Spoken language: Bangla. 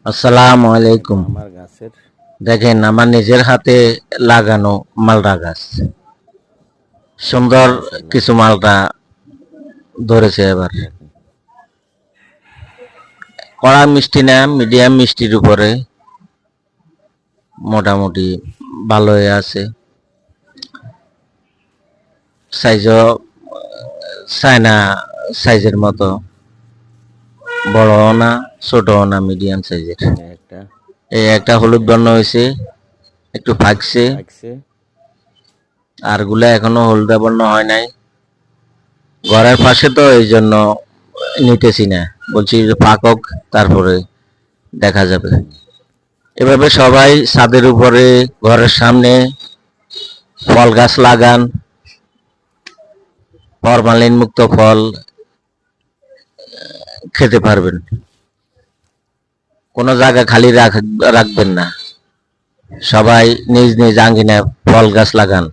আসসালামু আলাইকুম। আমার গাছের দেখেন আমার নিজের হাতে লাগানো মালটা গাছ, সুন্দর মাশাআল্লাহ কিছু মালটা ধরেছে এবার। দেখেন। কড়া মিষ্টি না, মিডিয়াম মিষ্টির উপরে মোটামুটি ভালো হয়ে আছে। সাইজও চায়না সাইজের মতো, বড়ও না ছোটও না, মিডিয়াম সাইজের। একটা এই একটা হলুদ বর্ণ হয়েছে, একটু ফাঁকছে, লাগছে। আর গুলা এখনো হলদে বর্ণ হয় নাই। ঘরের পাশে তো এই জন্য নিতেছি না, বলছি যে পাকক তারপরে দেখা যাবে। এভাবে সবাই ছাদের উপরে, ঘরের সামনে ফল গাছ লাগান। ফরমালিন মুক্ত ফল খেতে পারবেন, কোনো জায়গা খালি রাখবেন না। সবাই নিজ নিজ আঙ্গিনায় ফল গাছ লাগান।